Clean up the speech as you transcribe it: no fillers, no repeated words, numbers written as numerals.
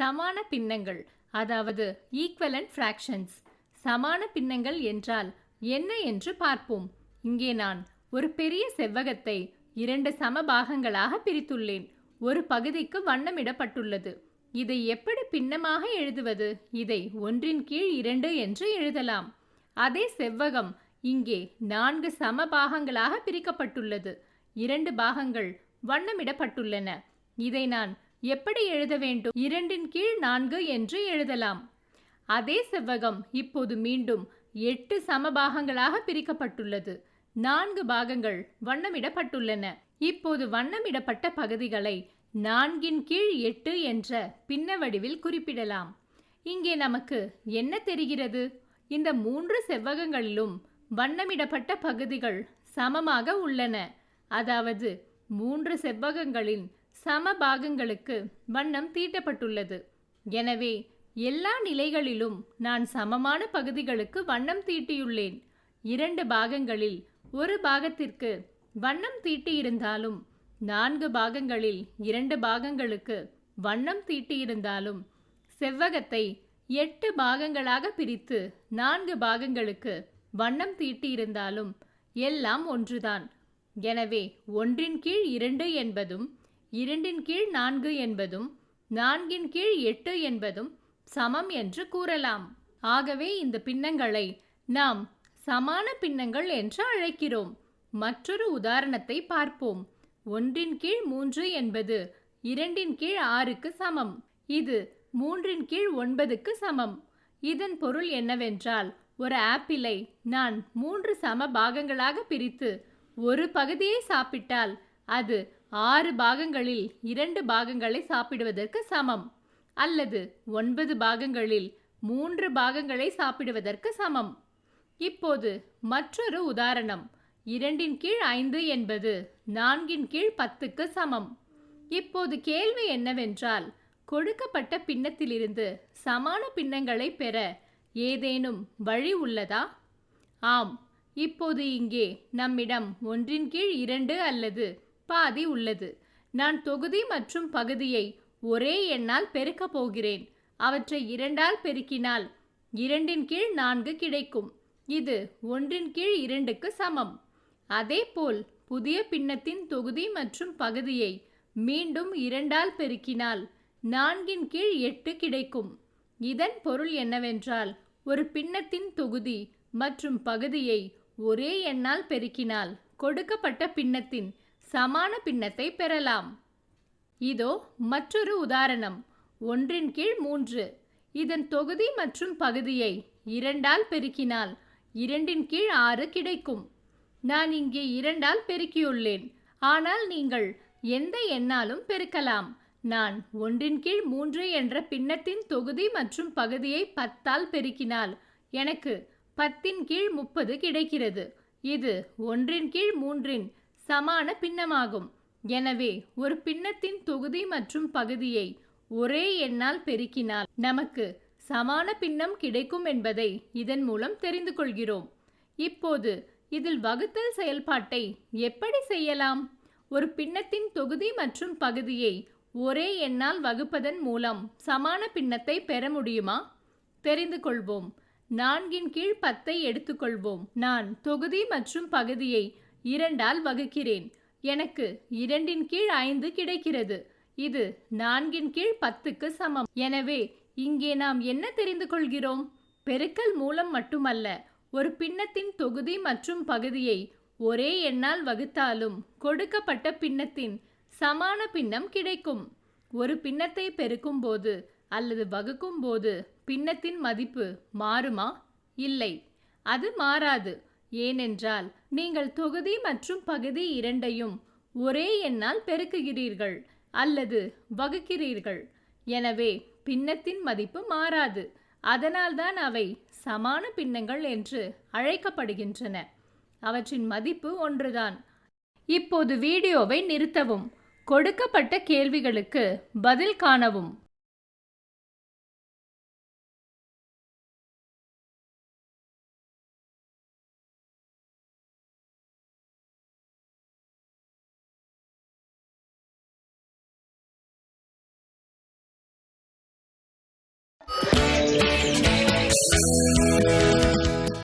சமான பின்னங்கள், அதாவது equivalent fractions. சமான பின்னங்கள் என்றால் என்ன என்று பார்ப்போம். இங்கே நான் ஒரு பெரிய செவ்வகத்தை 2 சம பாகங்களாக பிரித்துள்ளேன். ஒரு பகுதிக்கு வண்ணமிடப்பட்டுள்ளது. இதை எப்படி பின்னமாக எழுதுவது? இதை 1/2 என்று எழுதலாம். அதே செவ்வகம் இங்கே 4 சம பாகங்களாக பிரிக்கப்பட்டுள்ளது. 2 பாகங்கள் வண்ணமிடப்பட்டுள்ளன. இதை நான் எப்படி எழுத வேண்டும்? 2/4 என்று எழுதலாம். அதே செவ்வகம் இப்போது மீண்டும் 8 சம பாகங்களாக பிரிக்கப்பட்டுள்ளது. 4 பாகங்கள் வண்ணமிடப்பட்டுள்ளன. இப்போது வண்ணமிடப்பட்ட பகுதிகளை 4/8 என்ற பின்ன வடிவில் குறிப்பிடலாம். இங்கே நமக்கு என்ன தெரிகிறது? இந்த 3 செவ்வகங்களிலும் வண்ணமிடப்பட்ட பகுதிகள் சமமாக உள்ளன. அதாவது 3 செவ்வகங்களின் சம பாகங்களுக்கு வண்ணம் தீட்டப்பட்டுள்ளது. எனவே எல்லா நிலைகளிலும் நான் சமமான பகுதிகளுக்கு வண்ணம் தீட்டியுள்ளேன். 2 பாகங்களில் ஒரு பாகத்திற்கு வண்ணம் தீட்டியிருந்தாலும் 4 பாகங்களில் 2 பாகங்களுக்கு வண்ணம் தீட்டியிருந்தாலும் செவ்வகத்தை 8 பாகங்களாக பிரித்து 4 பாகங்களுக்கு வண்ணம் தீட்டியிருந்தாலும் எல்லாம் ஒன்றுதான். எனவே 1/2 என்பதும் 2/4 என்பதும் 4/8 என்பதும் சமம் என்று கூறலாம். ஆகவே இந்த பின்னங்களை நாம் சமான பின்னங்கள் என்று அழைக்கிறோம். மற்றொரு உதாரணத்தை பார்ப்போம். 1/3 என்பது 2/6க்கு சமம். இது 3/9க்கு சமம். இதன் பொருள் என்னவென்றால், ஒரு ஆப்பிளை நான் 3 சம பாகங்களாக பிரித்து ஒரு பகுதியை சாப்பிட்டால் அது 6 பாகங்களில் 2 பாகங்களை சாப்பிடுவதற்கு சமம். அல்லது 9 பாகங்களில் 3 பாகங்களை சாப்பிடுவதற்கு சமம். இப்போது மற்றொரு உதாரணம். 2/5 என்பது 4/10க்கு சமம். இப்போது கேள்வி என்னவென்றால், கொடுக்கப்பட்ட பின்னத்திலிருந்து சமான பின்னங்களை பெற ஏதேனும் வழி உள்ளதா? ஆம். இப்போது இங்கே நம்மிடம் 1/2 அல்லது பாதி உள்ளது. நான் தொகுதி மற்றும் பகுதியை ஒரே எண்ணால் பெருக்கப் போகிறேன். அவற்றை 2ஆல் பெருக்கினால் 2/4 கிடைக்கும். இது 1/2க்கு சமம். அதேபோல் புதிய பின்னத்தின் தொகுதி மற்றும் பகுதியை மீண்டும் 2ஆல் பெருக்கினால் 4/8 கிடைக்கும். இதன் பொருள் என்னவென்றால், ஒரு பின்னத்தின் தொகுதி மற்றும் பகுதியை ஒரே எண்ணால் பெருக்கினால் கொடுக்கப்பட்ட பின்னத்தின் சமான பின்னத்தை பெறலாம். இதோ மற்றொரு உதாரணம். 1/3. இதன் தொகுதி மற்றும் பகுதியை 2ஆல் பெருக்கினால் 2/6 கிடைக்கும். நான் இங்கே 2ஆல் பெருக்கியுள்ளேன். ஆனால் நீங்கள் எந்த எண்ணாலும் பெருக்கலாம். நான் 1/3 என்ற பின்னத்தின் தொகுதி மற்றும் பகுதியை 10ஆல் பெருக்கினால் எனக்கு 10/30 கிடைக்கிறது. இது 1/3 சமான பின்னமாகும். எனவே ஒரு பின்னத்தின் தொகுதி மற்றும் பகுதியை ஒரே எண்ணால் பெருக்கினால் நமக்கு சமான பின்னம் கிடைக்கும் என்பதை இதன் மூலம் தெரிந்து கொள்கிறோம். இப்போது இதில் வகுத்தல் செயல்பாட்டை எப்படி செய்யலாம்? ஒரு பின்னத்தின் தொகுதி மற்றும் பகுதியை ஒரே எண்ணால் வகுப்பதன் மூலம் சமான பின்னத்தை பெற முடியுமா? தெரிந்து கொள்வோம். 4/10 எடுத்துக்கொள்வோம். நான் தொகுதி மற்றும் பகுதியை 2ஆல் வகுக்கிறேன். எனக்கு 2/5 கிடைக்கிறது. இது 4/10க்கு சமம். எனவே இங்கே நாம் என்ன தெரிந்து கொள்கிறோம்? பெருக்கல் மூலம் மட்டுமல்ல, ஒரு பின்னத்தின் தொகுதி மற்றும் பகுதியை ஒரே எண்ணால் வகுத்தாலும் கொடுக்கப்பட்ட பின்னத்தின் சமான பின்னம் கிடைக்கும். ஒரு பின்னத்தை பெருக்கும் போது அல்லது வகுக்கும் போது பின்னத்தின் மதிப்பு மாறுமா? இல்லை, அது மாறாது. ஏனென்றால் நீங்கள் தொகுதி மற்றும் பகுதி இரண்டையும் ஒரே எண்ணால் பெருக்குகிறீர்கள் அல்லது வகுக்கிறீர்கள். எனவே பின்னத்தின் மதிப்பு மாறாது. அதனால்தான் அவை சமான பின்னங்கள் என்று அழைக்கப்படுகின்றன. அவற்றின் மதிப்பு ஒன்றுதான். இப்போது வீடியோவை நிறுத்தவும். கொடுக்கப்பட்ட கேள்விகளுக்கு பதில் காணவும்.